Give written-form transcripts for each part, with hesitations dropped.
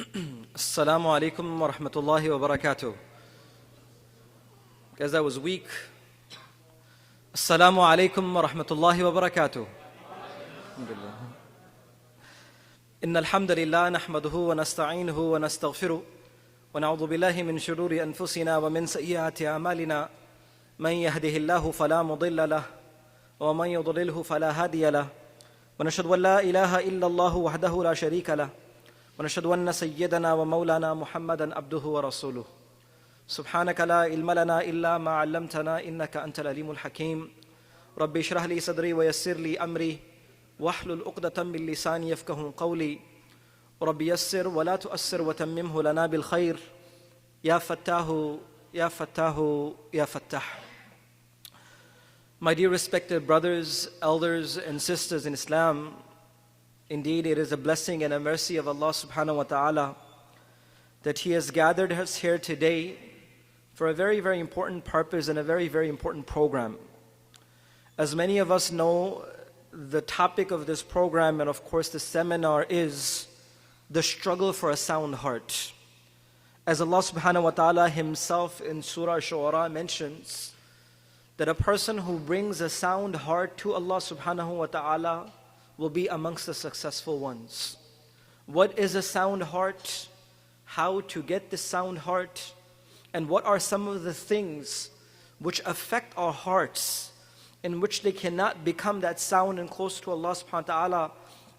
Assalamu alaikum wa rahmatullahi wa barakatuh. Guys, that was weak. Assalamu alaikum wa rahmatullahi wa barakatuh. Alhamdulillah. Inna alhamdulillah nahmaduhu wa nasta'inuhu wa nastaghfiruh wa na'udhu billahi min shururi anfusina wa min sayyiati a'malina man yahdihillahu fala mudilla lahu wa man yudlilhu fala hadiya lahu wa nashhadu an la ilaha illa Allah wahdahu la sharika lahu ونشهد أن سيدنا ومولانا محمدا عبده ورسوله سبحانك لا علم لنا إلا ما علمتنا إنك أنت العليم الحكيم ربي اشرح لي صدري ويسر لي أمري واحلل عقدة من لساني يفقهوا قولي ربي يسر ولا تؤسر وتممه لنا بالخير يا فتاه يا فتاه يا فتاح. My dear respected brothers, elders and sisters in Islam, indeed, it is a blessing and a mercy of Allah subhanahu wa ta'ala that He has gathered us here today for a very, very important purpose and a very, very important program. As many of us know, the topic of this program and of course the seminar is the struggle for a sound heart. As Allah subhanahu wa ta'ala Himself in Surah Shu'ara mentions, that a person who brings a sound heart to Allah subhanahu wa ta'ala will be amongst the successful ones. What is a sound heart? How to get the sound heart? And what are some of the things which affect our hearts in which they cannot become that sound and close to Allah subhanahu wa ta'ala?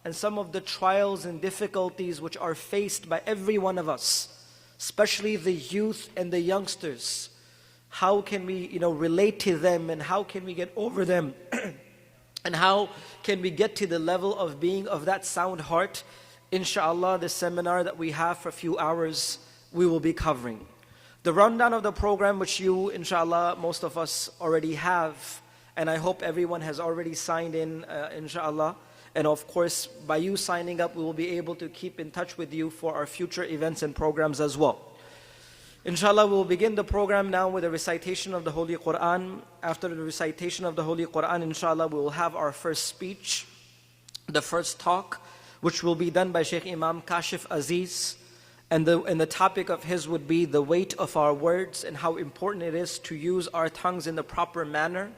And some of the trials and difficulties which are faced by every one of us, especially the youth and the youngsters. How can we relate to them, and how can we get over them? And how can we get to the level of being of that sound heart? Inshallah, the seminar that we have for a few hours, we will be covering. The rundown of the program, which you, inshallah, most of us already have, and I hope everyone has already signed in, inshallah. And of course, by you signing up, we will be able to keep in touch with you for our future events and programs as well. Inshallah, we will begin the program now with a recitation of the Holy Quran. After the recitation of the Holy Quran, inshallah, we will have our first speech, the first talk, which will be done by Shaykh Imam Kashif Aziz. And the topic of his would be the weight of our words and how important it is to use our tongues in the proper manner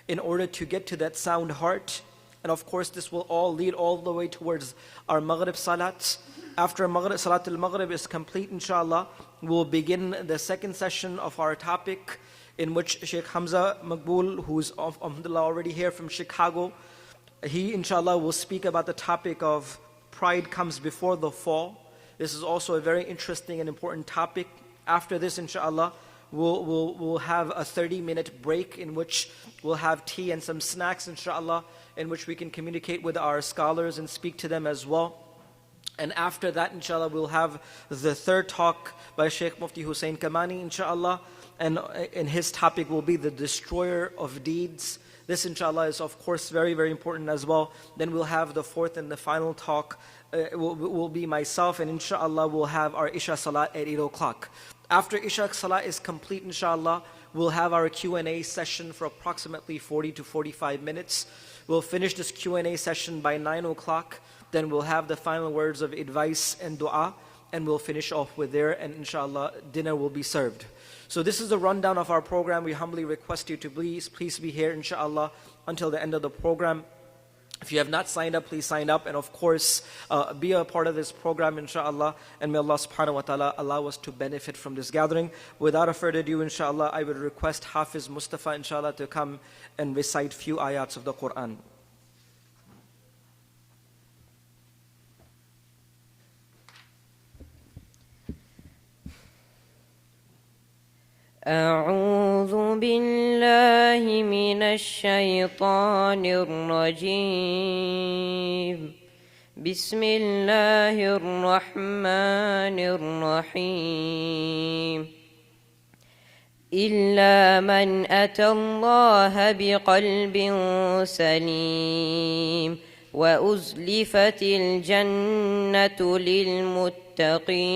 in order to get to that sound heart. And of course, this will all lead all the way towards our Maghrib Salat. After Maghrib, Salat al-Maghrib is complete, inshallah, we will begin the second session of our topic, in which Sheikh Hamza Maqbool, who is alhamdulillah already here from Chicago, he inshallah will speak about the topic of pride comes before the fall. This is also a very interesting and important topic. After this, inshallah, we'll have a 30-minute break in which we'll have tea and some snacks, inshallah, in which we can communicate with our scholars and speak to them as well. And after that, inshallah, we'll have the third talk by Sheikh Mufti Hussain Kamani, inshallah. And his topic will be the destroyer of deeds. This, inshallah, is of course very, very important as well. Then we'll have the fourth and the final talk. Will be myself, and inshallah, we'll have our Isha Salat at 8 o'clock. After Isha Salat is complete, inshallah, we'll have our Q&A session for approximately 40 to 45 minutes. We'll finish this Q&A session by 9 o'clock. Then we'll have the final words of advice and dua, and we'll finish off with there, and inshallah, dinner will be served. So this is the rundown of our program. We humbly request you to please be here, inshallah, until the end of the program. If you have not signed up, please sign up, and of course, be a part of this program, inshallah, and may Allah subhanahu wa ta'ala allow us to benefit from this gathering. Without a further ado, inshallah, I would request Hafiz Mustafa, inshallah, to come and recite few ayats of the Quran. أعوذ بالله من الشيطان الرجيم بسم الله الرحمن الرحيم إلا من أتى الله بقلب سليم وأزلفت الجنة للمتقين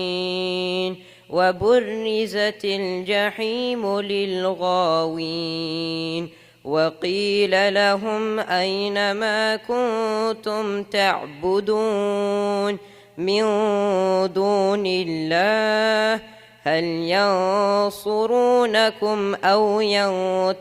وبرزت الجحيم للغاوين وقيل لهم أين ما كنتم تعبدون من دون الله هل ينصرونكم أو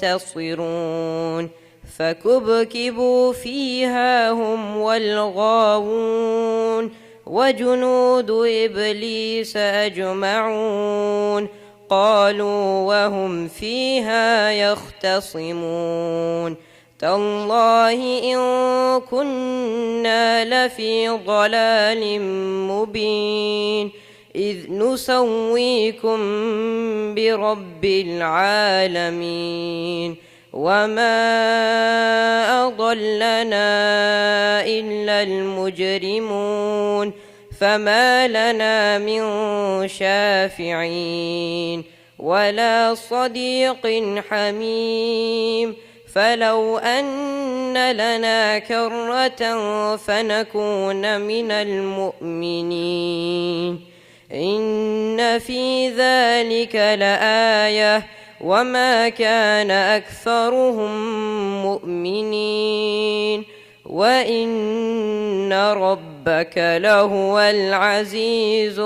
ينتصرون فكبكبوا فيها هم والغاوون وجنود إبليس أجمعون قالوا وهم فيها يختصمون تالله إن كنا لفي ضلال مبين إذ نسويكم برب العالمين وما أضلنا إلا المجرمون فما لنا من شافعين ولا صديق حميم فلو أن لنا كرة فنكون من المؤمنين إن في ذلك لآية وما كان أكثرهم مؤمنين وإن ربك لهو العزيز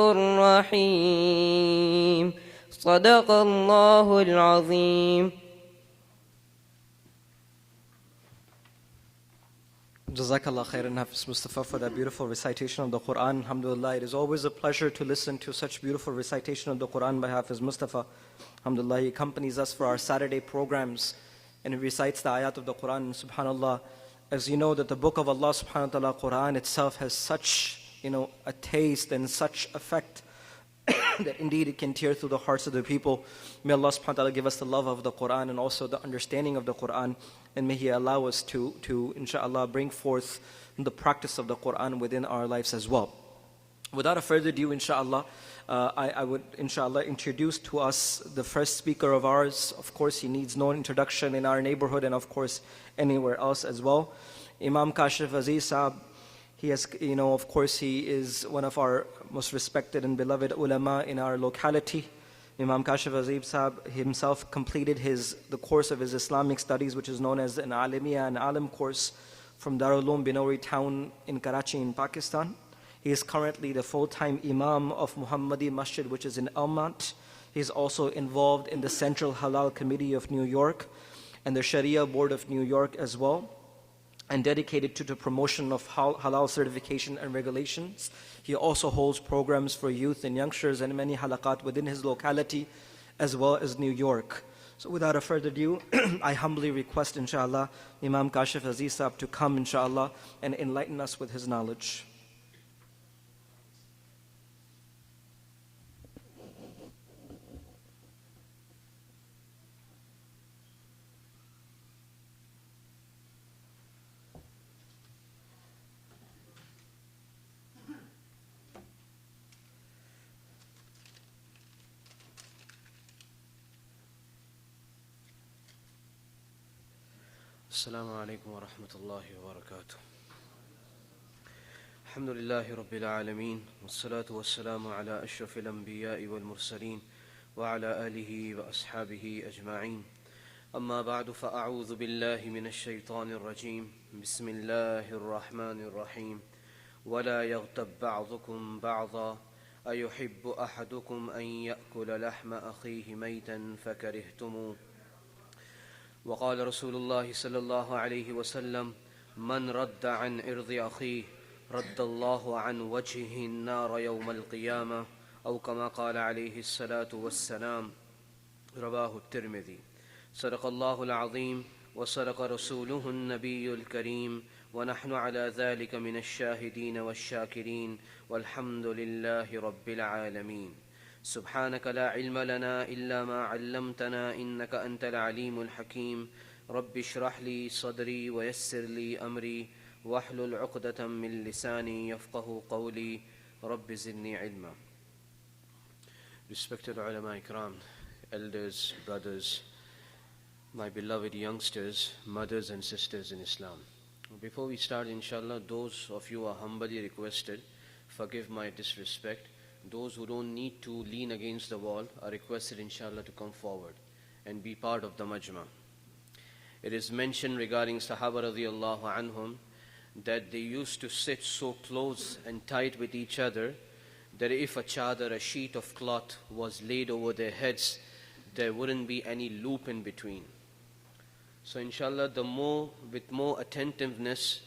الرحيم صدق الله العظيم. Jazakallah khairan, Hafiz Mustafa, for that beautiful recitation of the Quran. Alhamdulillah, it is always a pleasure to listen to such beautiful recitation of the Quran by Hafiz Mustafa. Alhamdulillah, he accompanies us for our Saturday programs and he recites the ayat of the Quran. Subhanallah, as you know that the book of Allah subhanahu wa ta'ala, Quran itself has such, a taste and such effect that indeed it can tear through the hearts of the people. May Allah subhanahu wa ta'ala give us the love of the Quran and also the understanding of the Quran. And may He allow us to inshaAllah, bring forth the practice of the Quran within our lives as well. Without a further ado, inshaAllah, I would inshaAllah introduce to us the first speaker of ours. Of course, he needs no introduction in our neighborhood and of course anywhere else as well. Imam Kashif Aziz Sahab, he has, of course, he is one of our most respected and beloved ulama in our locality. Imam Kashif Aziz Sahab himself completed the course of his Islamic studies, which is known as an Alimiya and Alim course from Darul Uloom Binori town in Karachi in Pakistan. He is currently the full-time Imam of Muhammadi Masjid, which is in Elmont. He is also involved in the Central Halal Committee of New York and the Sharia Board of New York as well, and dedicated to the promotion of halal certification and regulations. He also holds programs for youth and youngsters and many halaqat within his locality as well as New York. So without a further ado, I humbly request, inshallah, Imam Kashif Aziz Sahab to come, inshallah, and enlighten us with his knowledge. السلام عليكم ورحمة الله وبركاته. الحمد لله رب العالمين والصلاة والسلام على أشرف الأنبياء والمرسلين وعلى آله وأصحابه أجمعين. أما بعد فأعوذ بالله من الشيطان الرجيم. بسم الله الرحمن الرحيم. ولا يغتب بعضكم بعضا أيحب أحدكم أن يأكل لحم أخيه ميتا فكرهتموه. وقال رسول الله صلى الله عليه وسلم من رد عن عرض أخيه رد الله عن وجهه النار يوم القيامة أو كما قال عليه الصلاة والسلام. رواه الترمذي. صدق الله العظيم وصدق رسوله النبي الكريم ونحن على ذلك من الشاهدين والشاكرين والحمد لله رب العالمين. سبحانك لا علم لنا إلا ما علمتنا إنك أنت العليم الحكيم. رب اشرح لي صدري ويسر لي أمري واحلل عقدة من لساني يفقه قولي رب زدني علما. Respected ulama ikram, elders, brothers, my beloved youngsters, mothers and sisters in Islam. Before we start, inshallah, those of you are humbly requested, forgive my disrespect. Those who don't need to lean against the wall are requested, inshallah, to come forward and be part of the majma. It is mentioned regarding Sahaba radiyallahu anhum that they used to sit so close and tight with each other that if a chadar, a sheet of cloth, was laid over their heads, there wouldn't be any loop in between. So inshallah, with more attentiveness,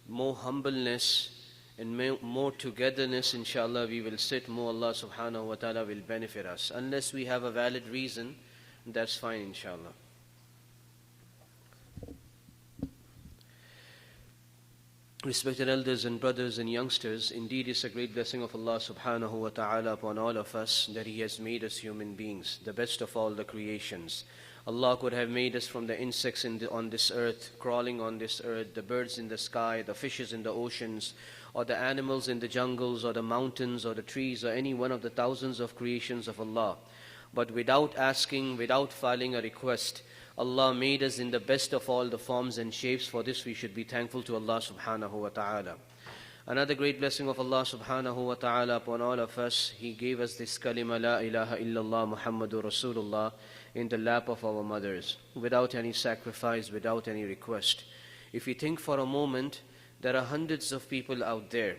more humbleness, and more togetherness, inshallah, we will sit, more Allah subhanahu wa ta'ala will benefit us. Unless we have a valid reason, that's fine, inshallah. Respected elders and brothers and youngsters, indeed it's a great blessing of Allah subhanahu wa ta'ala upon all of us that He has made us human beings, the best of all the creations. Allah could have made us from the insects on this earth, crawling on this earth, the birds in the sky, the fishes in the oceans, or the animals in the jungles, or the mountains, or the trees, or any one of the thousands of creations of Allah. But without asking, without filing a request, Allah made us in the best of all the forms and shapes. For this we should be thankful to Allah subhanahu wa ta'ala. Another great blessing of Allah subhanahu wa ta'ala upon all of us, He gave us this kalima, La ilaha illallah Muhammadur Rasulullah, in the lap of our mothers, without any sacrifice, without any request. If we think for a moment, there are hundreds of people out there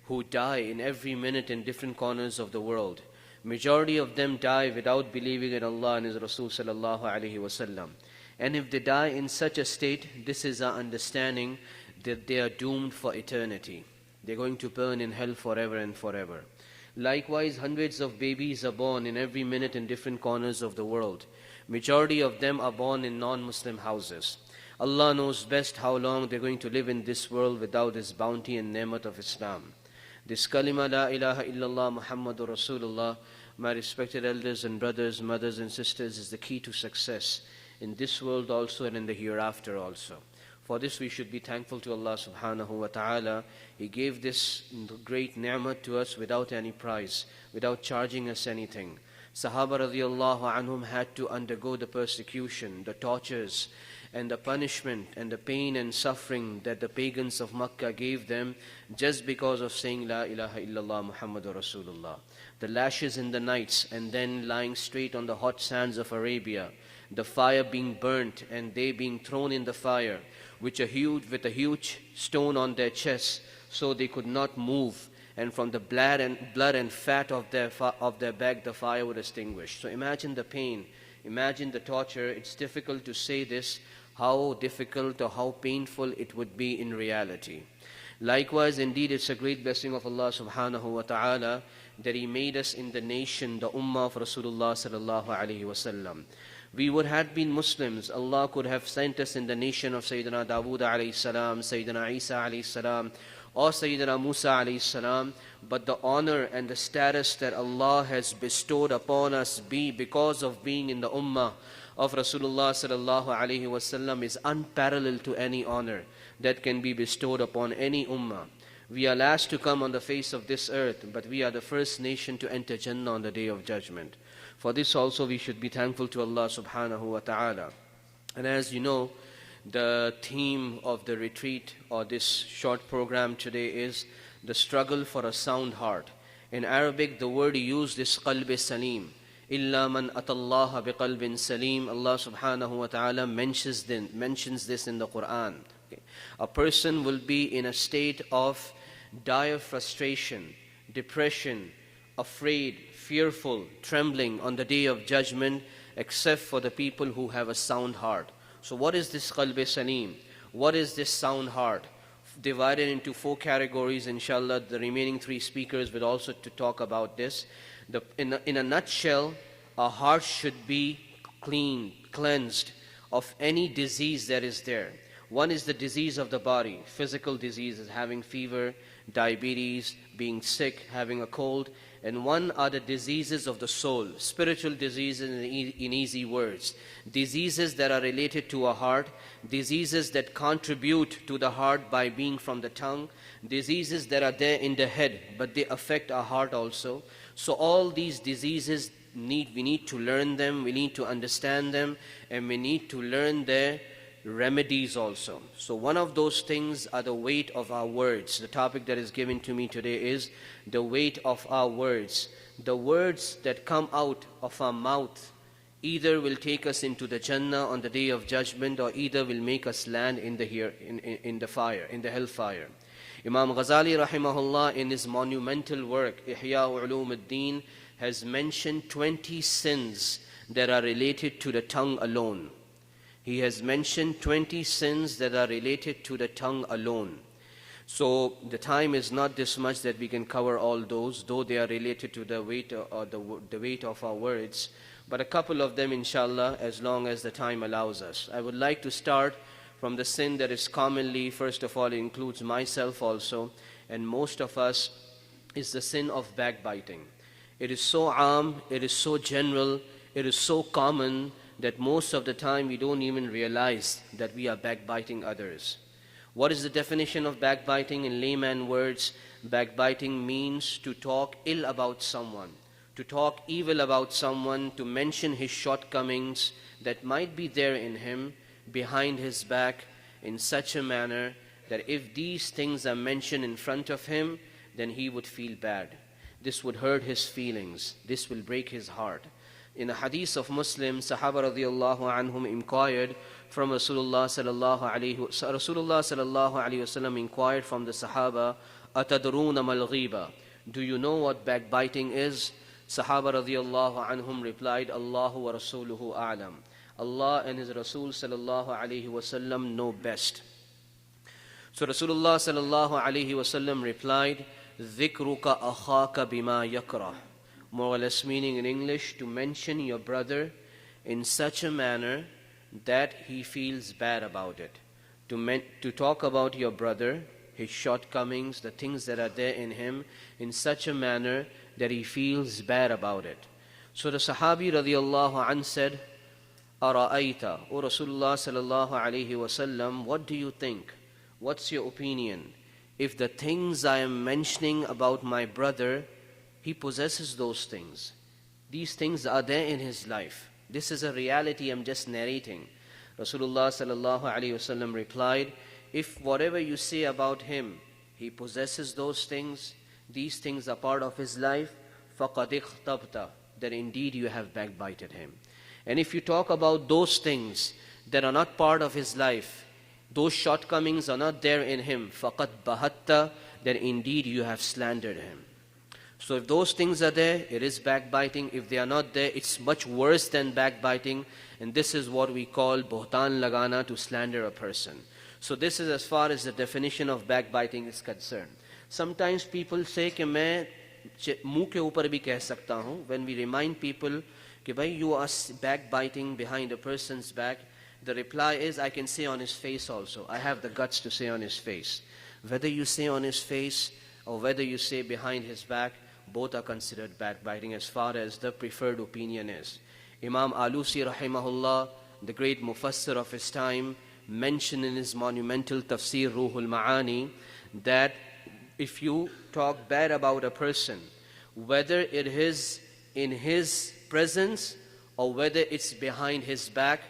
who die in every minute in different corners of the world. Majority of them die without believing in Allah and His Rasul sallallahu alaihi wasallam. And if they die in such a state, this is our understanding that they are doomed for eternity. They're going to burn in hell forever and forever. Likewise, hundreds of babies are born in every minute in different corners of the world. Majority of them are born in non-Muslim houses. Allah knows best how long they're going to live in this world without His bounty and ni'mat of Islam. This kalima, La ilaha illallah Muhammadur Rasulullah, my respected elders and brothers, mothers and sisters, is the key to success in this world also and in the hereafter also. For this we should be thankful to Allah subhanahu wa ta'ala. He gave this great ni'mat to us without any price, without charging us anything. Sahaba radiallahu anhum had to undergo the persecution, the tortures, and the punishment and the pain and suffering that the pagans of Makkah gave them just because of saying La ilaha illallah Muhammadur Rasulullah. The lashes in the nights and then lying straight on the hot sands of Arabia, the fire being burnt and they being thrown in the fire with a huge stone on their chests so they could not move, and from the blood and fat of their back the fire would extinguish. So imagine the pain, imagine the torture. It's difficult to say this, how difficult or how painful it would be in reality. Likewise, indeed, it's a great blessing of Allah subhanahu wa ta'ala that He made us in the nation, the ummah of Rasulullah sallallahu alaihi wasallam. We would have been Muslims. Allah could have sent us in the nation of Sayyidina Dawood alayhi salam, Sayyidina Isa alayhi salam, or Sayyidina Musa alayhi salam. But the honor and the status that Allah has bestowed upon us because of being in the ummah of Rasulullah sallallahu alaihi wasallam is unparalleled to any honor that can be bestowed upon any ummah. We are last to come on the face of this earth, but we are the first nation to enter Jannah on the Day of Judgment. For this also we should be thankful to Allah subhanahu wa ta'ala. And as you know, the theme of the retreat or this short program today is the struggle for a sound heart. In Arabic, the word used is qalb salim. Illa man atallaha biqalbin salim. Allah subhanahu wa ta'ala mentions this in the Quran. Okay. A person will be in a state of dire frustration, depression, afraid, fearful, trembling on the Day of Judgment, except for the people who have a sound heart. So what is this qalb salim? What is this sound heart? Divided into 4 categories, inshallah. The remaining 3 speakers will also to talk about this. In a nutshell, our heart should be cleansed of any disease that is there. One is the disease of the body, physical diseases, having fever, diabetes, being sick, having a cold. And one are the diseases of the soul, spiritual diseases in easy words. Diseases that are related to our heart, diseases that contribute to the heart by being from the tongue, diseases that are there in the head, but they affect our heart also. So all these diseases, we need to learn them, we need to understand them, and we need to learn their remedies also. So one of those things are the weight of our words. The topic that is given to me today is the weight of our words. The words that come out of our mouth either will take us into the Jannah on the day of judgment, or either will make us land in the fire, in the hellfire. Imam Ghazali rahimahullah, in his monumental work Ihya Ulumuddin, has mentioned 20 sins that are related to the tongue alone. He has mentioned 20 sins that are related to the tongue alone. So the time is not this much that we can cover all those, though they are related to the weight or the weight of our words. But a couple of them, inshallah, as long as the time allows us. I would like to start from the sin that is commonly, first of all, includes myself also, and most of us, is the sin of backbiting. It is so it is so general, it is so common that most of the time we don't even realize that we are backbiting others. What is the definition of backbiting in layman words? Backbiting means to talk ill about someone, to talk evil about someone, to mention his shortcomings that might be there in him behind his back in such a manner that if these things are mentioned in front of him, then he would feel bad. This would hurt his feelings. This will break his heart. In a hadith of Muslim, Sahaba radiyallahu anhum inquired from Rasulullah sallallahu alayhi wasallam inquired from the Sahaba, Atadruna mal ghiba? Do you know what backbiting is? Sahaba radiyallahu anhum replied, Allahu wa rasuluhu a'lam. Allah and His Rasul sallallahu alayhi wasallam know best. So Rasulullah sallallahu alayhi wasallam replied, Dhikruka akhaka bima yakrah. More or less meaning in English, to mention your brother in such a manner that he feels bad about it. To talk about your brother, his shortcomings, the things that are there in him, in such a manner that he feels bad about it. So the Sahabi radiyallahu anh said, Ara'aita, O Rasulullah sallallahu alayhi wasallam, what do you think? What's your opinion? If the things I am mentioning about my brother, he possesses those things. These things are there in his life. This is a reality I'm just narrating. Rasulullah sallallahu alayhi wasallam replied, if whatever you say about him, he possesses those things, these things are part of his life, فَقَدْ اخْتَبْتَ, that indeed you have backbited him. And if you talk about those things that are not part of his life, those shortcomings are not there in him, فَقَدْ بَهَتَّ, that indeed you have slandered him. So if those things are there, it is backbiting. If they are not there, it's much worse than backbiting. And this is what we call buhtan lagana, to slander a person. So this is as far as the definition of backbiting is concerned. Sometimes people say कि मैं मुंह के ऊपर भी कह सकता हूँ. When we remind people कि भाई you are backbiting behind a person's back, the reply is, I can say on his face also. I have the guts to say on his face. Whether you say on his face or whether you say behind his back, both are considered backbiting as far as the preferred opinion is. Imam Alusi rahimahullah, the great mufassir of his time, mentioned in his monumental tafsir Ruhul Ma'ani that if you talk bad about a person, whether it is in his presence or whether it's behind his back,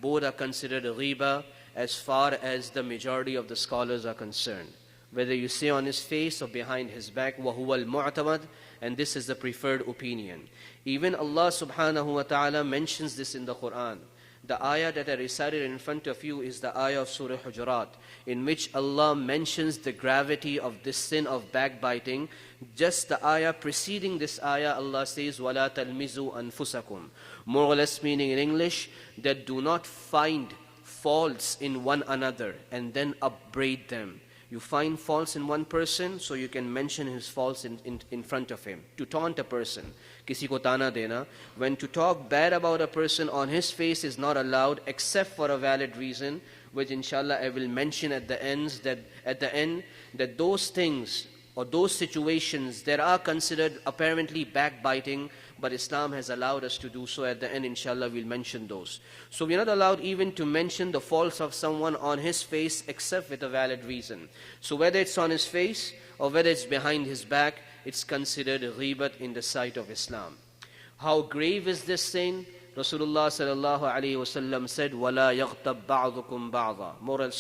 both are considered ghiba as far as the majority of the scholars are concerned. Whether you say on his face or behind his back, وَهُوَ الْمُعْتَمَدْ, and this is the preferred opinion. Even Allah subhanahu wa ta'ala mentions this in the Quran. The ayah that I recited in front of you is the ayah of Surah Hujurat, in which Allah mentions the gravity of this sin of backbiting. Just the ayah preceding this ayah, Allah says, وَلَا تَلْمِزُوا أَنفُسَكُمْ. More or less meaning in English, that do not find faults in one another and then upbraid them. You find faults in one person, so you can mention his faults in front of him. To taunt a person, kisi ko tana dena. When to talk bad about a person on his face is not allowed except for a valid reason, which inshallah I will mention at the end, that those things or those situations that are considered apparently backbiting, but Islam has allowed us to do so. At the end, inshallah, we'll mention those. So we're not allowed even to mention the faults of someone on his face except with a valid reason. So whether it's on his face or whether it's behind his back, it's considered ghibat in the sight of Islam. How grave is this sin? Rasulullah sallallahu alayhi wasallam said, وَلَا يَغْتَبْ بَعْضُكُمْ بَعْضًا. Moral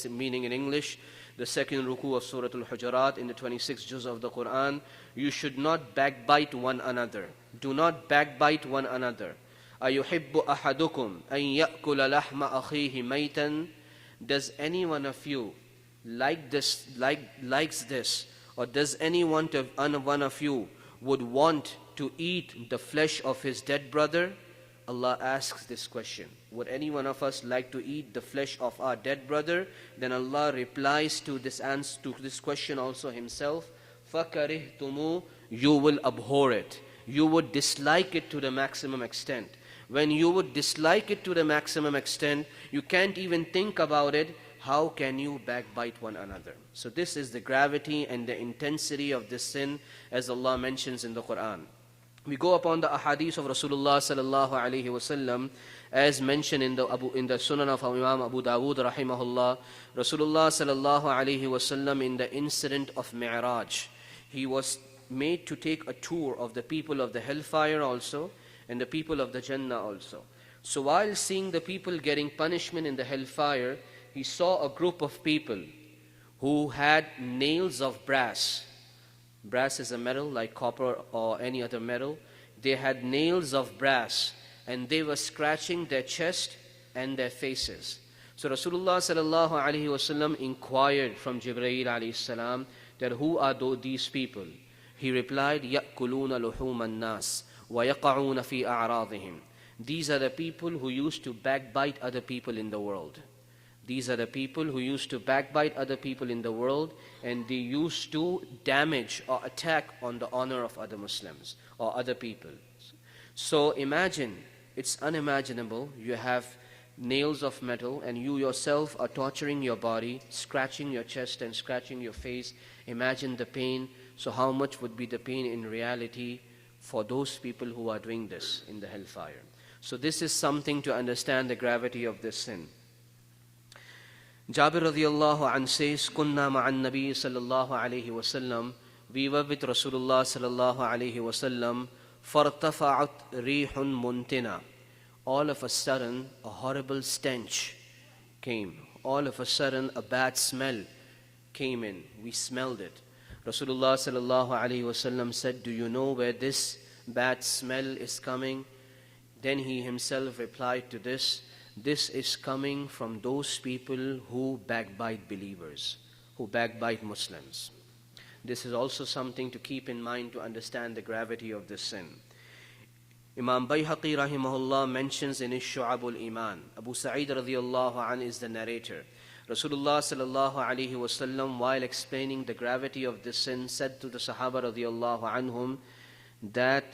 meaning in English, the second ruku of Surah Al-Hujurat in the 26th juz of the Quran, you should not backbite one another. Do not backbite one another. أَيُحِبُّ أَحَدُكُمْ أَن يَأْكُلَ لَحْمَ أَخِيهِ مَيْتًا? Does any one of you likes this, or does any one of you would want to eat the flesh of his dead brother? Allah asks this question. Would any one of us like to eat the flesh of our dead brother? Then Allah replies to this question also Himself. فَكَرِهْتُمُ, you will abhor it. You would dislike it to the maximum extent. When you would dislike it to the maximum extent, you can't even think about it. How can you backbite one another? So this is the gravity and the intensity of this sin, as Allah mentions in the Quran. We go upon the ahadith of Rasulullah sallallahu alaihi wasallam, as mentioned in the Sunan of Imam Abu Dawood rahimahullah. Rasulullah sallallahu alaihi wasallam, in the incident of Mi'raj, he was made to take a tour of the people of the hellfire also and the people of the Jannah also. So while seeing the people getting punishment in the hellfire, he saw a group of people who had nails of brass. Brass is a metal like copper or any other metal. They had nails of brass, and they were scratching their chest and their faces. So Rasulullah sallallahu alaihi wasallam inquired from Jibreel alayhi salam that who are these people? He replied, يَأْكُلُونَ لُحُومَ النَّاسِ وَيَقَعُونَ فِي أَعْرَاضِهِمْ. These are the people who used to backbite other people in the world. These are the people who used to backbite other people in the world, and they used to damage or attack on the honor of other Muslims or other people. So imagine, it's unimaginable, you have nails of metal and you yourself are torturing your body, scratching your chest and scratching your face. Imagine the pain. So how much would be the pain in reality for those people who are doing this in the hellfire? So this is something to understand the gravity of this sin. Jabir radiallahu anhu says, Kunna ma'an Nabi sallallahu alayhi wa sallam, we were with Rasulullah sallallahu alayhi wa sallam, فَارْتَفَعَتْ رِيحٌ مُنْتِنَا. All of a sudden, a horrible stench came. All of a sudden, a bad smell came in. We smelled it. Rasulullah sallallahu alayhi wa sallam said, do you know where this bad smell is coming? Then he himself replied to this, this is coming from those people who backbite believers, who backbite Muslims. This is also something to keep in mind to understand the gravity of this sin. Imam Bayhaqi rahimahullah mentions in his Shu'abul Iman, Abu Sa'id radiyallahu an is the narrator. Rasulullah sallallahu alayhi wasallam, while explaining the gravity of this sin, said to the Sahaba radiyallahu anhum that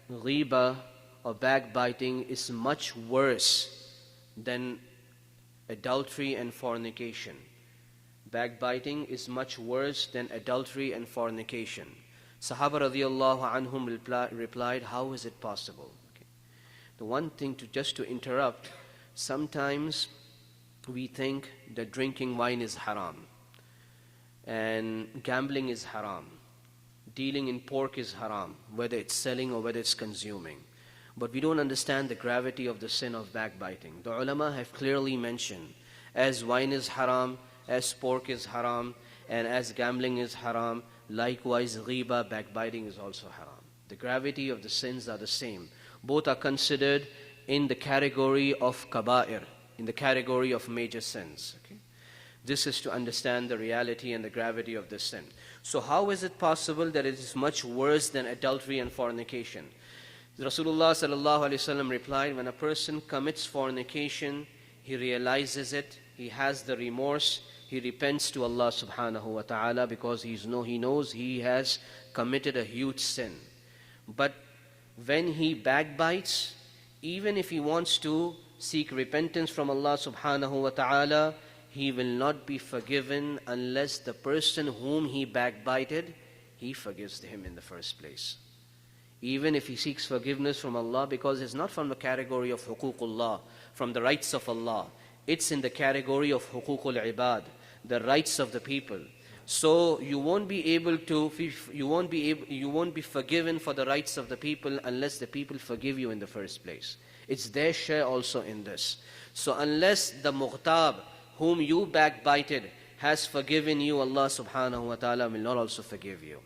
ghiba or backbiting is much worse than adultery and fornication. Backbiting is much worse than adultery and fornication. Sahaba radiyallahu anhum replied, how is it possible? Okay. The one thing just to interrupt, sometimes we think that drinking wine is haram, and gambling is haram, dealing in pork is haram, whether it's selling or whether it's consuming. But we don't understand the gravity of the sin of backbiting. The ulama have clearly mentioned, as wine is haram, as pork is haram, and as gambling is haram, likewise ghiba, backbiting is also haram. The gravity of the sins are the same. Both are considered in the category of kaba'ir, in the category of major sins. Okay? This is to understand the reality and the gravity of this sin. So how is it possible that it is much worse than adultery and fornication? Rasulullah sallallahu alaihi wasallam replied, when a person commits fornication, he realizes it, he has the remorse, he repents to Allah subhanahu wa ta'ala because he knows he has committed a huge sin. But when he backbites, even if he wants to seek repentance from Allah subhanahu wa ta'ala, he will not be forgiven unless the person whom he backbited, he forgives him in the first place. Even if he seeks forgiveness from Allah, because it's not from the category of huququllah, from the rights of Allah. It's in the category of huququl ibad, the rights of the people. So you won't be forgiven for the rights of the people unless the people forgive you in the first place. It's their share also in this. So unless the mughtab whom you backbited has forgiven you, Allah subhanahu wa ta'ala will not also forgive you.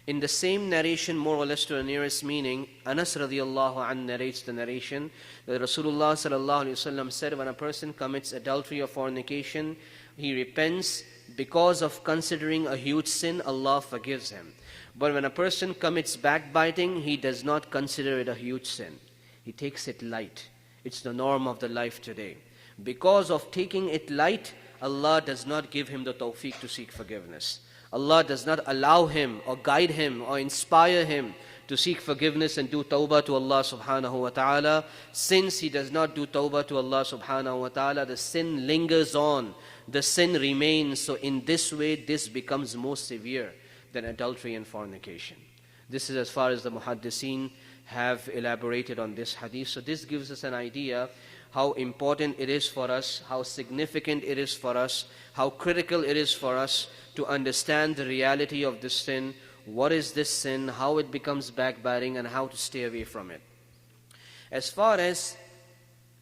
In the same narration, more or less to the nearest meaning, Anas radiallahu anh narrates the narration that Rasulullah sallallahu alaihi wasallam said, when a person commits adultery or fornication, he repents because of considering a huge sin, Allah forgives him. But when a person commits backbiting, he does not consider it a huge sin. He takes it light. It's the norm of the life today. Because of taking it light, Allah does not give him the tawfiq to seek forgiveness. Allah does not allow him or guide him or inspire him to seek forgiveness and do tawbah to Allah subhanahu wa ta'ala. Since he does not do tawbah to Allah subhanahu wa ta'ala, the sin lingers on, the sin remains. So in this way, this becomes more severe than adultery and fornication. This is as far as the muhaddiseen have elaborated on this hadith. So this gives us an idea how important it is for us, how significant it is for us, how critical it is for us to understand the reality of this sin, what is this sin, how it becomes backbiting, and how to stay away from it. As far as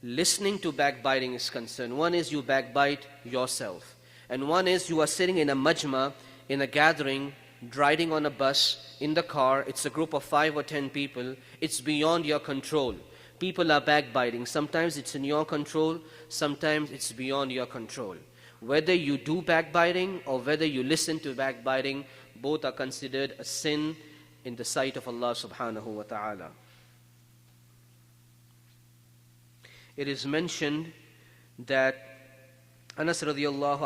listening to backbiting is concerned, one is you backbite yourself, and one is you are sitting in a majma, in a gathering, riding on a bus, in the car, it's a group of 5 or 10 people, it's beyond your control. People are backbiting. Sometimes it's in your control, sometimes it's beyond your control. Whether you do backbiting or whether you listen to backbiting, both are considered a sin in the sight of Allah subhanahu wa ta'ala. It is mentioned that Anas radiallahu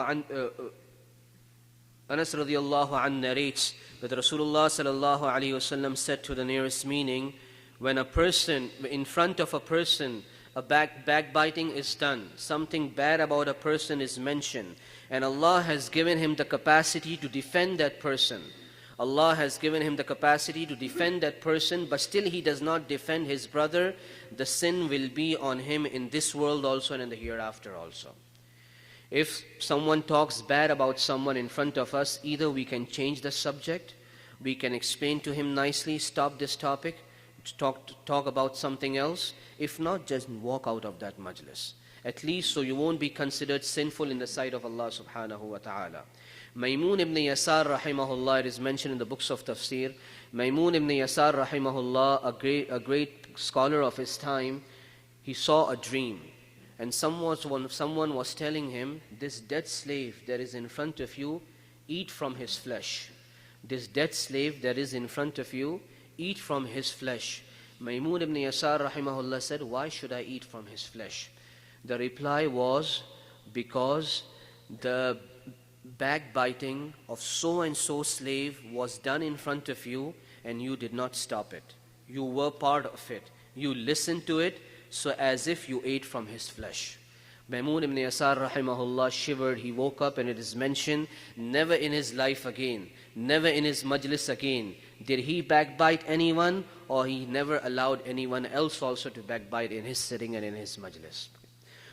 anh narrates that Rasulullah sallallahu alayhi wasallam said to the nearest meaning, when a person, in front of a person, a backbiting is done, something bad about a person is mentioned, and Allah has given him the capacity to defend that person. Allah has given him the capacity to defend that person, but still he does not defend his brother, the sin will be on him in this world also and in the hereafter also. If someone talks bad about someone in front of us, either we can change the subject, we can explain to him nicely, stop this topic, talk about something else. If not, just walk out of that majlis. At least so you won't be considered sinful in the sight of Allah subhanahu wa ta'ala. Maymun ibn Yasar rahimahullah, it is mentioned in the books of tafsir. Maymun ibn Yasar rahimahullah, a great scholar of his time, he saw a dream. And someone was telling him, this dead slave that is in front of you, eat from his flesh. This dead slave that is in front of you, eat from his flesh. Maymun ibn Yasar rahimahullah said, why should I eat from his flesh? The reply was, because the backbiting of so and so slave was done in front of you and you did not stop it. You were part of it. You listened to it, so as if you ate from his flesh. Maymun ibn Yasar rahimahullah shivered. He woke up, and it is mentioned, never in his life again, never in his majlis again did he backbite anyone, or he never allowed anyone else also to backbite in his sitting and in his majlis.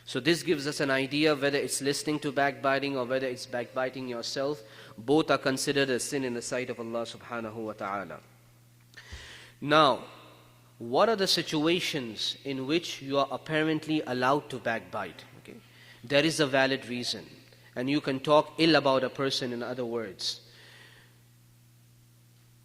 So this gives us an idea whether it's listening to backbiting or whether it's backbiting yourself. Both are considered a sin in the sight of Allah subhanahu wa ta'ala. Now, what are the situations in which you are apparently allowed to backbite? Okay? There is a valid reason, and you can talk ill about a person, in other words.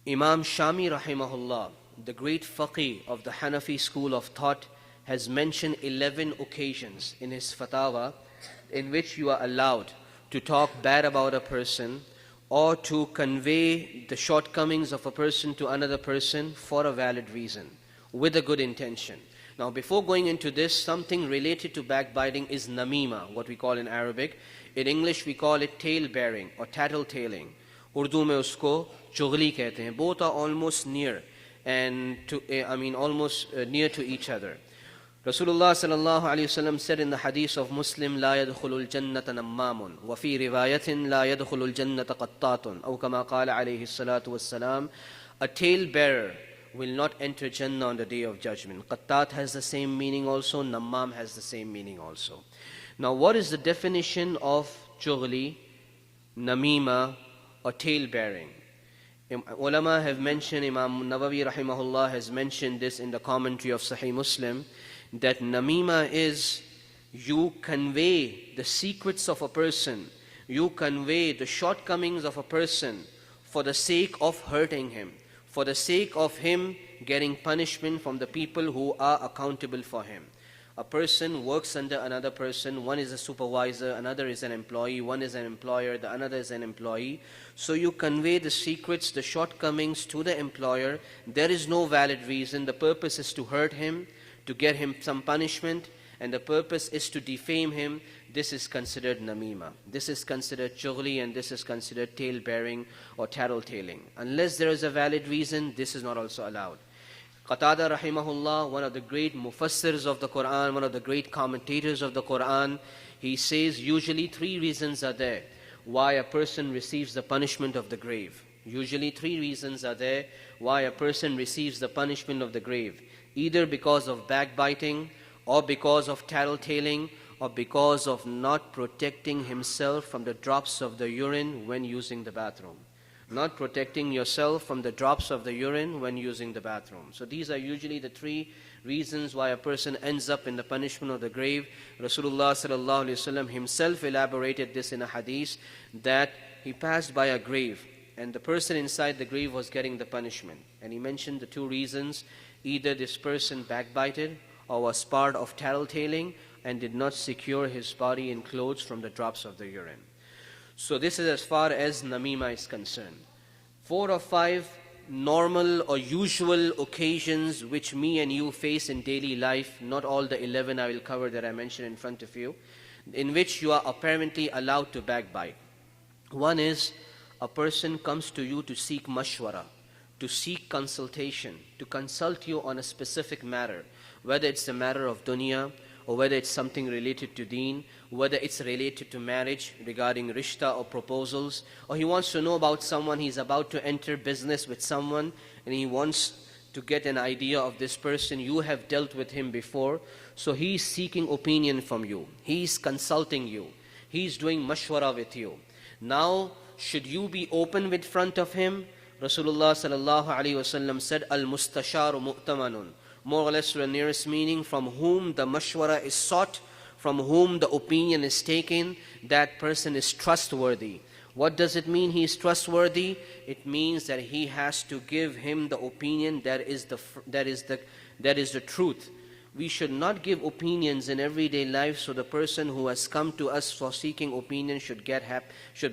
Imam Shami rahimahullah, the great faqih of the Hanafi school of thought, has mentioned 11 occasions in his fatwa in which you are allowed to talk bad about a person or to convey the shortcomings of a person to another person for a valid reason, with a good intention. Now, before going into this, something related to backbiting is namima, what we call in Arabic. In English, we call it tail-bearing or tattle-tailing. Urdu mein usko chughli kehte hain. Both are almost near and almost near to each other. Rasulullah sallallahu alayhi wasallam said in the hadith of Muslim, لا يدخل الجنة نمام وفي رواية لا يدخل الجنة قطات أو كما قال عليه الصلاة والسلام. A tale-bearer will not enter Jannah on the day of judgment. Qattat has the same meaning also, Nammam has the same meaning also. Now, what is the definition of chughli, namima, or tale-bearing? Ulama have mentioned, Imam Nawawi rahimahullah has mentioned this in the commentary of Sahih Muslim, that namima is you convey the secrets of a person, you convey the shortcomings of a person for the sake of hurting him, for the sake of him getting punishment from the people who are accountable for him. A person works under another person, one is a supervisor, another is an employee, one is an employer, the another is an employee. So you convey the secrets, the shortcomings to the employer. There is no valid reason. The purpose is to hurt him, to get him some punishment, and the purpose is to defame him. This is considered namima. This is considered chughli, and this is considered tale-bearing or tattle-tailing. Unless there is a valid reason, this is not also allowed. Qatada rahimahullah, one of the great mufassirs of the Quran, one of the great commentators of the Quran, he says usually three reasons are there why a person receives the punishment of the grave. Usually three reasons are there why a person receives the punishment of the grave. Either because of backbiting, or because of tattle-tailing, or because of not protecting himself from the drops of the urine when using the bathroom. Not protecting yourself from the drops of the urine when using the bathroom. So these are usually the three reasons why a person ends up in the punishment of the grave. Rasulullah sallallahu alaihi wasallam himself elaborated this in a hadith, that he passed by a grave and the person inside the grave was getting the punishment. And he mentioned the two reasons: either this person backbited or was part of tattle-tailing and did not secure his body in clothes from the drops of the urine. So this is as far as namima is concerned. 4 or 5 normal or usual occasions which me and you face in daily life, not all the 11 I will cover that I mentioned in front of you, in which you are apparently allowed to backbite. One is, a person comes to you to seek mashwara, to seek consultation, to consult you on a specific matter, whether it's a matter of dunya, or whether it's something related to deen, whether it's related to marriage regarding rishta or proposals, or he wants to know about someone, he's about to enter business with someone and he wants to get an idea of this person. You have dealt with him before, so he's seeking opinion from you, he's consulting you, he's doing mashwara with you. Now, should you be open with front of him? Rasulullah sallallahu alaihi wasallam said, al-mustasharu mu'tamanun. More or less to the nearest meaning, from whom the mashwara is sought, from whom the opinion is taken, that person is trustworthy. What does it mean he is trustworthy? It means that he has to give him the opinion that is the truth. We should not give opinions in everyday life so the person who has come to us for seeking opinion should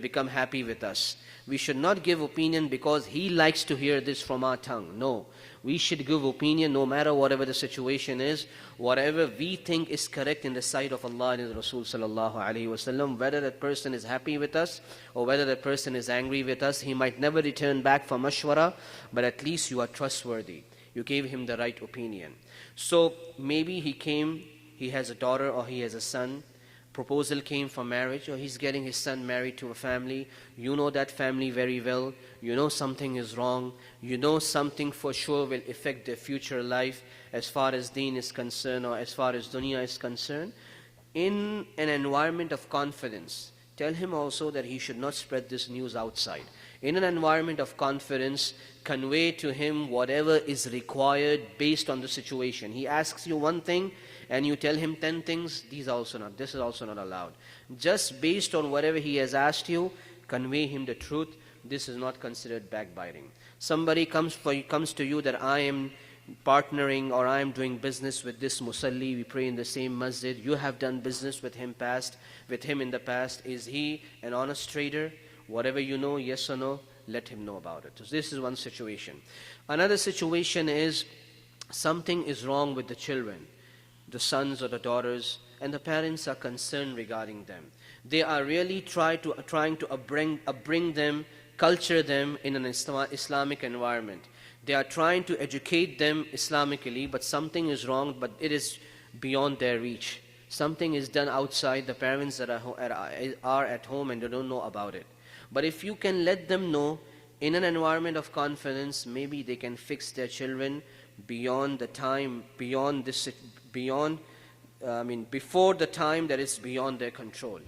become happy with us. We should not give opinion because he likes to hear this from our tongue. No. We should give opinion no matter whatever the situation is, whatever we think is correct in the sight of Allah and His Rasul sallallahu alaihi wasallam. Whether that person is happy with us or whether that person is angry with us, he might never return back for mashwara, but at least you are trustworthy. You gave him the right opinion. So maybe he came, he has a daughter or he has a son, proposal came for marriage, or he's getting his son married to a family. You know that family very well. You know something is wrong. You know something for sure will affect their future life as far as deen is concerned or as far as dunya is concerned. In an environment of confidence, tell him also that he should not spread this news outside. In an environment of confidence, convey to him whatever is required based on the situation. He asks you one thing and you tell him 10 things, this is also not allowed. Just based on whatever he has asked you, convey him the truth. This is not considered backbiting. Somebody comes to you that I am partnering or I am doing business with this musalli, we pray in the same masjid, you have done business with him in the past. Is he an honest trader? Whatever you know, yes or no, let him know about it. So this is one situation. Another situation is something is wrong with the children, the sons or the daughters, and the parents are concerned regarding them. They are really trying to upbring them, culture them in an Islamic environment. They are trying to educate them Islamically, but something is wrong, but it is beyond their reach. Something is done outside, the parents that are at home and they don't know about it. But if you can let them know in an environment of confidence, maybe they can fix their children before the time that is beyond their control.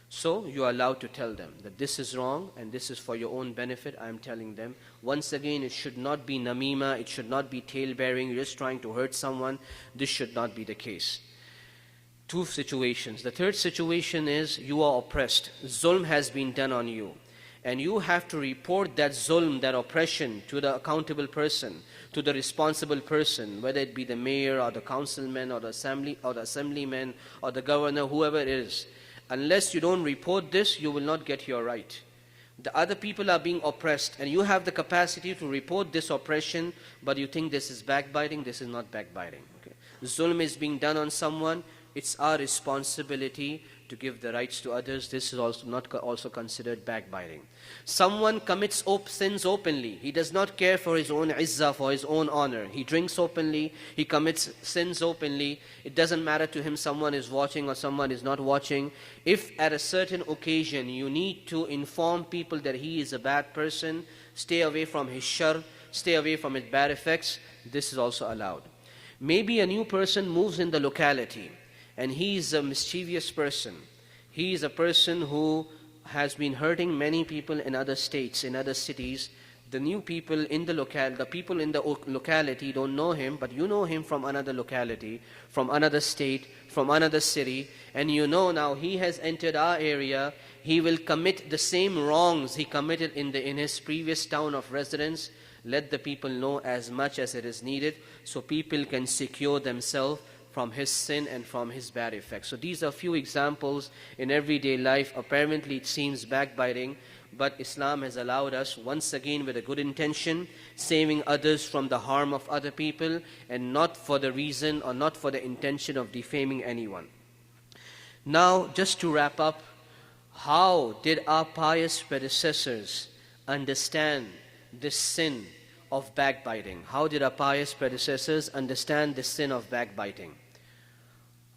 So you are allowed to tell them that this is wrong and this is for your own benefit. I am telling them. Once again, it should not be namima, it should not be tale-bearing, you're just trying to hurt someone. This should not be the case. 2 situations. The third situation is you are oppressed. Zulm has been done on you. and you have to report that zulm, that oppression, to the accountable person, to the responsible person, whether it be the mayor or the councilman or the assemblyman or the governor, whoever it is. Unless you don't report this, you will not get your right. The other people are being oppressed, and you have the capacity to report this oppression, but you think this is backbiting. This is not backbiting. Okay? Zulm is being done on someone. It's our responsibility to give the rights to others. This is also not also considered backbiting. Someone commits sins openly. He does not care for his own izzah, for his own honor. He drinks openly. He commits sins openly. It doesn't matter to him someone is watching or someone is not watching. If at a certain occasion you need to inform people that he is a bad person, stay away from his shar, stay away from his bad effects, this is also allowed. Maybe a new person moves in the locality, and he is a mischievous person. He is a person who has been hurting many people in other states, in other cities. The new people in the people in the locality don't know him, but you know him from another locality, from another state, from another city, and you know now he has entered our area. He will commit the same wrongs he committed in his previous town of residence. Let the people know as much as it is needed, so people can secure themselves from his sin and from his bad effects. So these are a few examples in everyday life. Apparently it seems backbiting, but Islam has allowed us, once again with a good intention, saving others from the harm of other people, and not for the reason or not for the intention of defaming anyone. Now, just to wrap up, how did our pious predecessors understand this sin of backbiting? How did our pious predecessors understand the sin of backbiting?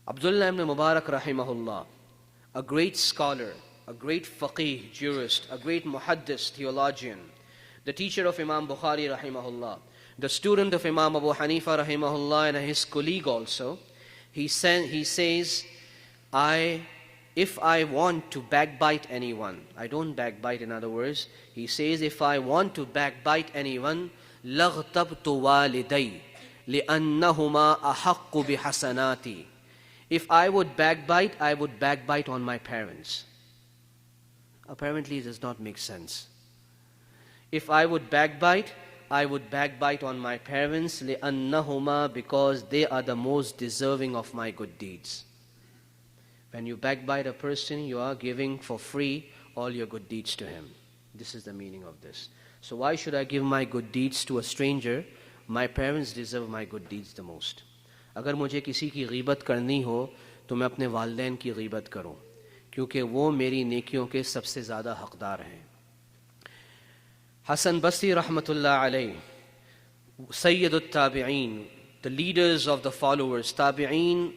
Abdullah ibn Mubarak rahimahullah, a great scholar, a great faqih, jurist, a great muhaddis, theologian, the teacher of Imam Bukhari rahimahullah, the student of Imam Abu Hanifa rahimahullah, and his colleague also, he says, if I want to backbite anyone, I don't backbite, in other words, he says, if I want to backbite anyone, لَغْتَبْتُ وَالِدَيْ لِأَنَّهُمَا أَحَقُّ بِحَسَنَاتِي. If I would backbite on my parents. Apparently it does not make sense. If I would backbite on my parents, لِأَنَّهُمَا, because they are the most deserving of my good deeds. When you backbite a person, you are giving for free all your good deeds to him. This is the meaning of this. So why should I give my good deeds to a stranger? My parents deserve my good deeds the most. अगर मुझे किसी की ग़ीबत करनी हो तो मैं अपने वालिदैन की ग़ीबत करूं, क्योंकि वो मेरी नेकियों के सबसे ज़्यादा हक़दार हैं. Hasan Basri rahmatullah alayh, Sayyidut Tabi'een, the leaders of the followers. Tabi'een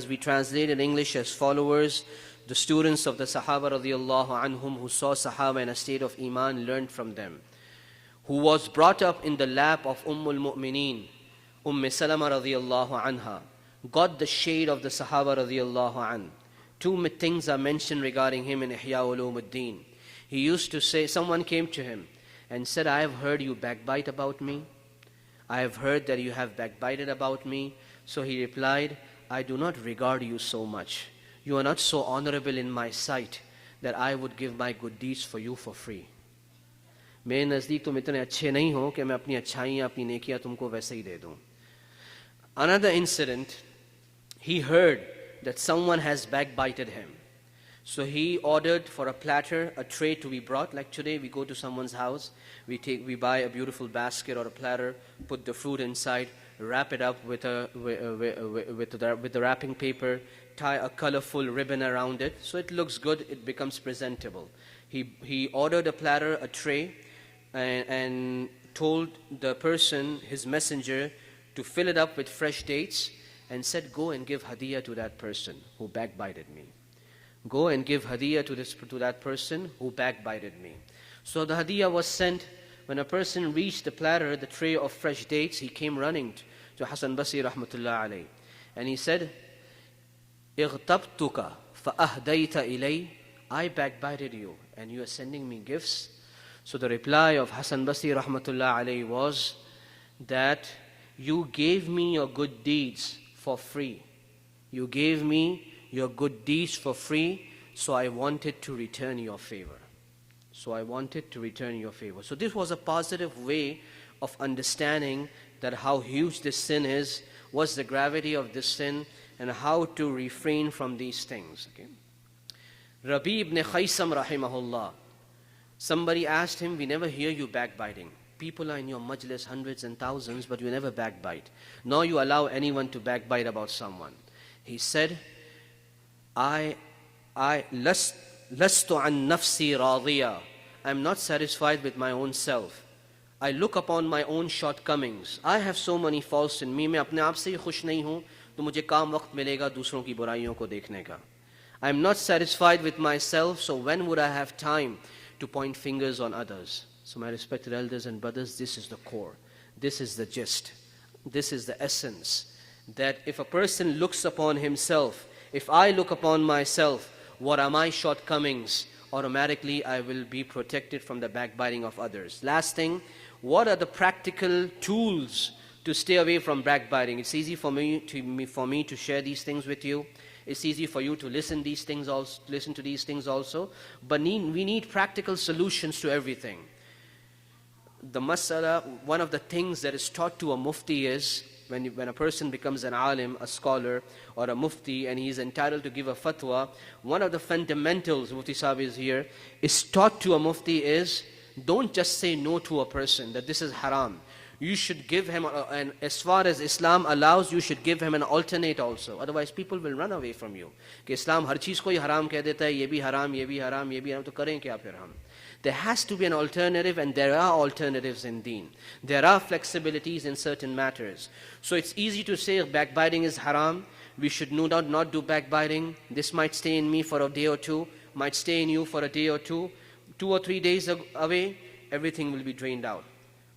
we translate in English as followers, the students of the Sahaba radiyallahu anhum, who saw Sahaba in a state of Iman, learned from them, who was brought up in the lap of Ummul Mu'mineen, Salama radiyallahu anha, got the shade of the Sahaba radiyallahu an. Two things are mentioned regarding him in Ihya Ulumuddin. He used to say, someone came to him and said, I have heard you backbite about me. I have heard that you have backbited about me. So he replied, I do not regard you so much. You are not so honorable in my sight that I would give my good deeds for you for free. मेरे नज़दीक तुम इतने अच्छे नहीं हो कि मैं अपनी अच्छाइयाँ, अपनी नेकियाँ तुमको वैसे ही दे दूँ. Another incident, he heard that someone has backbited him. So he ordered for a platter, a tray to be brought. Like today, we go to someone's house, we buy a beautiful basket or a platter, put the fruit inside, wrap it up with the wrapping paper, tie a colorful ribbon around it, so it looks good, it becomes presentable. He ordered a platter, a tray, and told the person, his messenger, to fill it up with fresh dates, and said, go and give hadiyah to that person who backbited me. Go and give hadiyah to that person who backbited me. So the hadiyah was sent. When a person reached the platter, the tray of fresh dates, he came running to Hasan Basri rahmatullah alayh, and he said, اغتبتك فأهديت إلي, I backbited you and you are sending me gifts. So the reply of Hasan Basri rahmatullah alayh was that you gave me your good deeds for free. You gave me your good deeds for free, so I wanted to return your favor. so I wanted to return your favor. So this was a positive way of understanding that how huge this sin is, what's the gravity of this sin, and how to refrain from these things. Okay? Rabi ibn Khaysam rahimahullah, somebody asked him, we never hear you backbiting. People are in your majlis, hundreds and thousands, but you never backbite. Nor you allow anyone to backbite about someone. He said, I lastu an nafsi radiya. I'm not satisfied with my own self. I look upon my own shortcomings. I have so many faults in me. मैं अपने आप से ही खुश नहीं हूँ, तो मुझे काम वक्त मिलेगा दूसरों की बुराइयों को देखने का. I'm not satisfied with myself, so when would I have time to point fingers on others? So my respected elders and brothers, this is the core. This is the gist. This is the essence. That if a person looks upon himself, if I look upon myself, what are my shortcomings? Automatically I will be protected from the backbiting of others. Last thing, what are the practical tools to stay away from backbiting? It's easy for me to share these things with you. It's easy for you to listen to these things also. But we need practical solutions to everything. The masala, one of the things that is taught to a mufti is, when a person becomes an alim, a scholar, or a mufti, and he is entitled to give a fatwa, one of the fundamentals, Mufti Sahib is here, is taught to a mufti is, don't just say no to a person, that this is haram. You should give him, and as far as Islam allows, you should give him an alternate also. Otherwise, people will run away from you. कि Islam हर चीज़ को ही हराम कह देता है, ये भी हराम, ये भी हराम, ये भी हराम, तो करें क्या फिर हम? There has to be an alternative, and there are alternatives in deen. There are flexibilities in certain matters. So it's easy to say backbiting is haram. We should not do backbiting. This might stay in me for a day or two, might stay in you for a day or two. 2 or 3 days away, everything will be drained out.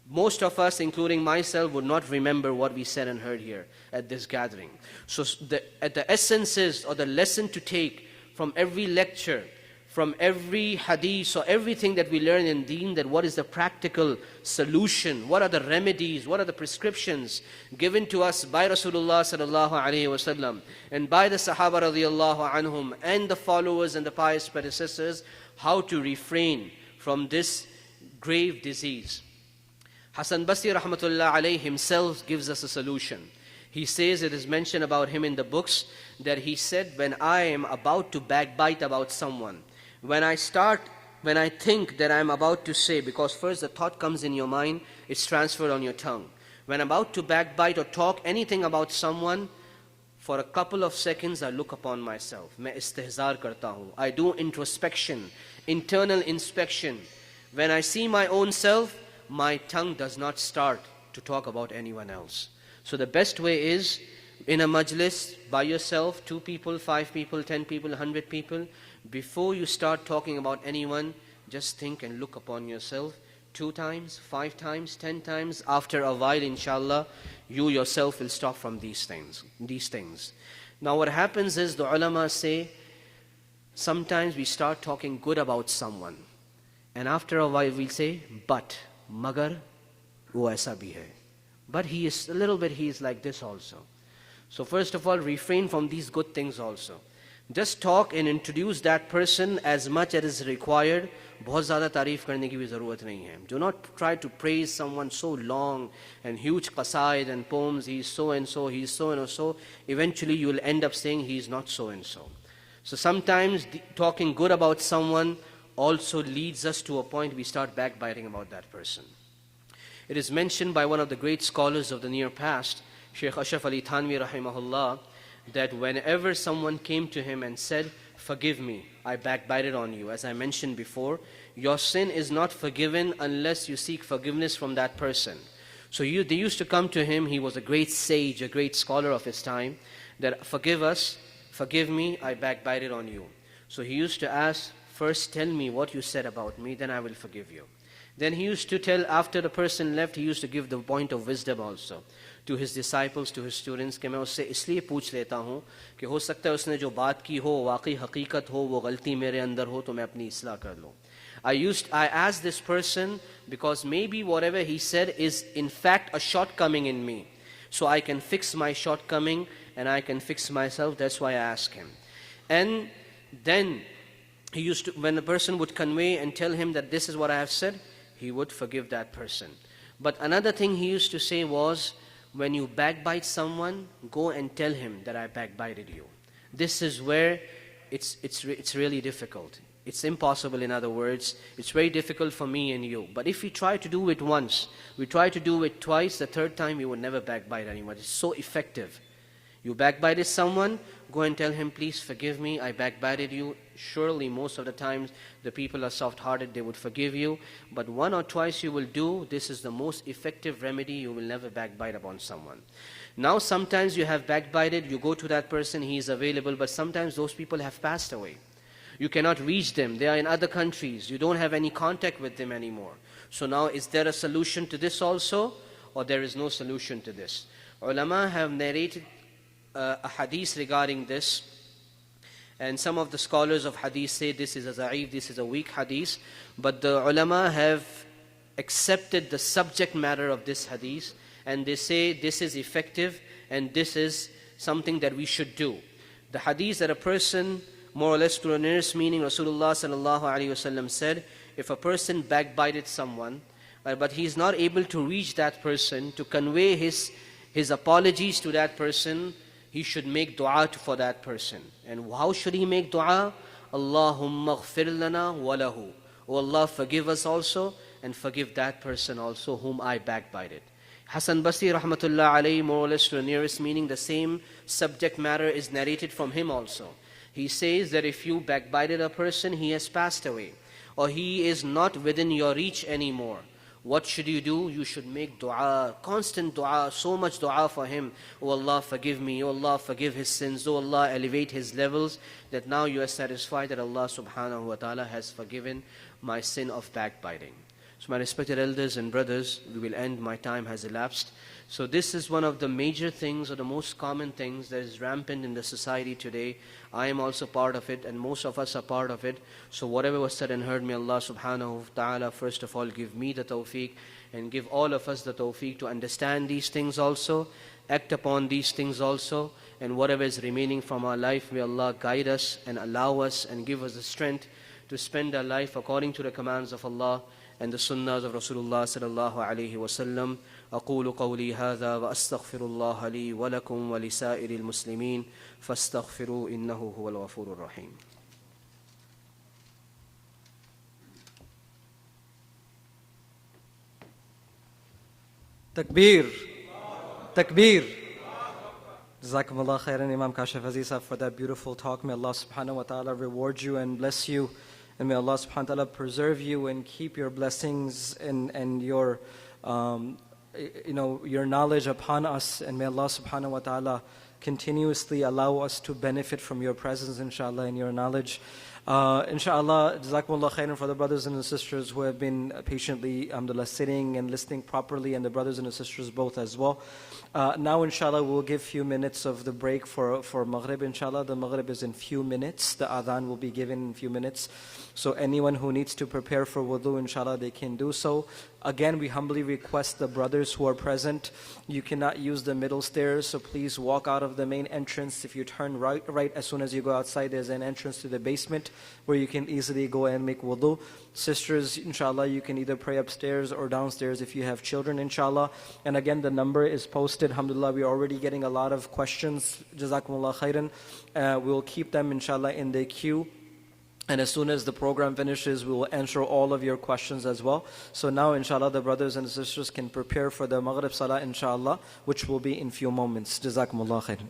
Most of us, including myself, would not remember what we said and heard here at this gathering. So the essence is, or the lesson to take from every lecture, from every hadith, or everything that we learn in deen, that what is the practical solution, what are the remedies, what are the prescriptions given to us by Rasulullah sallallahu alaihi wasallam and by the Sahaba radiyallahu anhum and the followers and the pious predecessors, how to refrain from this grave disease. Hasan Basri rahmatullah alayhi himself gives us a solution. He says, it is mentioned about him in the books, that he said, when I am about to backbite about someone, when I think that I am about to say, because first the thought comes in your mind, it's transferred on your tongue. When I'm about to backbite or talk anything about someone, for a couple of seconds I look upon myself. मैं istihzar करता हूँ. I do introspection, internal inspection. When I see my own self, my tongue does not start to talk about anyone else. So the best way is, in a majlis, by yourself, 2 people, 5 people, 10 people, 100 people, before you start talking about anyone, just think and look upon yourself 2 times, 5 times, 10 times. After a while, inshallah, you yourself will stop from these things. Now what happens is, the ulama say, sometimes we start talking good about someone, and after a while we'll say, but magar wo aisa bhi hai. But he is like this also. So first of all, refrain from these good things also. Just talk and introduce that person as much as is required. बहुत ज़्यादा तारीफ करने की भी ज़रूरत नहीं है. Do not try to praise someone so long and huge qasaid and poems. He is so and so, he is so and so. Eventually you will end up saying he is not so and so. So sometimes talking good about someone also leads us to a point we start backbiting about that person. It is mentioned by one of the great scholars of the near past, Shaykh Ashraf Ali Thanvi rahimahullah, that whenever someone came to him and said, forgive me, I backbited on you, as I mentioned before, your sin is not forgiven unless you seek forgiveness from that person. So they used to come to him. He was a great sage, a great scholar of his time, that forgive us, forgive me, I backbited on you. So he used to ask, first tell me what you said about me, then I will forgive you. Then he used to tell, after the person left, he used to give the point of wisdom also to his disciples, to his students, कि मैं उससे इसलिए पूछ लेता हूँ कि हो सकता है उसने जो बात की हो वाकई हकीकत हो, वो गलती मेरे अंदर हो, तो मैं अपनी इस्लाह कर लूँ. I asked this person because maybe whatever he said is in fact a shortcoming in me, so I can fix my shortcoming and I can fix myself. That's why I asked him. And then when a person would convey and tell him that this is what I have said, he would forgive that person. But another thing he used to say was, when you backbite someone, go and tell him that I backbited you. This is where it's really difficult. It's impossible, in other words. It's very difficult for me and you. But if we try to do it once, we try to do it twice, the third time we would never backbite anyone. It's so effective. You backbited someone, go and tell him, please forgive me, I backbited you. Surely most of the times the people are soft-hearted, they would forgive you. But one or twice you will do, this is the most effective remedy. You will never backbite upon someone. Now sometimes you have backbited, you go to that person, he is available, but sometimes those people have passed away. You cannot reach them, they are in other countries, you don't have any contact with them anymore. So now is there a solution to this also, or there is no solution to this? Ulama have narrated a hadith regarding this, and some of the scholars of hadith say this is a za'if, this is a weak hadith, but the ulama have accepted the subject matter of this hadith, and they say this is effective and this is something that we should do. The hadith that a person, more or less to the nearest meaning, Rasulullah sallallahu alaihi wasallam said, if a person backbited someone, but he is not able to reach that person, to convey his apologies to that person, he should make dua for that person. And how should he make dua? Allahumma ghfir lana wa lahu. Oh Allah, forgive us also, and forgive that person also whom I backbited. Hasan Basri rahmatullah alayhi, more or less to the nearest meaning, the same subject matter is narrated from him also. He says that if you backbited a person, he has passed away, or he is not within your reach anymore. What should you do? You should make dua, constant dua, so much dua for him. Oh Allah, forgive me. Oh Allah, forgive his sins. Oh Allah, elevate his levels, that now you are satisfied that Allah subhanahu wa ta'ala has forgiven my sin of backbiting. So my respected elders and brothers, we will end, my time has elapsed. So this is one of the major things, or the most common things that is rampant in the society today. I am also part of it, and most of us are part of it. So whatever was said and heard, may Allah subhanahu wa ta'ala first of all give me the tawfiq, and give all of us the tawfiq to understand these things also, act upon these things also, and whatever is remaining from our life, may Allah guide us and allow us and give us the strength to spend our life according to the commands of Allah and the sunnahs of Rasulullah sallallahu alayhi wa sallam. أقول قولي هذا وأستغفر الله لي ولكم ولسائر المسلمين فاستغفروا إنه هو الغفور الرحيم. Takbir. Takbir. Jazakumullah khairan, Imam Kashif Aziz, for that beautiful talk. May Allah subhanahu wa ta'ala reward you and bless you. And may Allah subhanahu wa ta'ala preserve you and keep your blessings and your your knowledge upon us. And may Allah subhanahu wa ta'ala continuously allow us to benefit from your presence, inshallah, and your knowledge. Inshallah, Jazakumullah khairan for the brothers and the sisters who have been patiently, alhamdulillah, sitting and listening properly, and the brothers and the sisters both as well. Now, inshallah, we'll give few minutes of the break for Maghrib, inshallah. The Maghrib is in few minutes. The Adhan will be given in few minutes. So anyone who needs to prepare for wudu, inshallah, they can do so. Again, we humbly request the brothers who are present, you cannot use the middle stairs, so please walk out of the main entrance. If you turn right as soon as you go outside, there's an entrance to the basement where you can easily go and make wudu. Sisters, inshallah, you can either pray upstairs or downstairs if you have children, inshallah. And again, the number is posted. Alhamdulillah, we're already getting a lot of questions. Jazakumullah khairan. We'll keep them, inshallah, in the queue. And as soon as the program finishes, we will answer all of your questions as well. So now, inshallah, the brothers and sisters can prepare for the Maghrib Salah, inshallah, which will be in few moments. Jazakumullah khairan.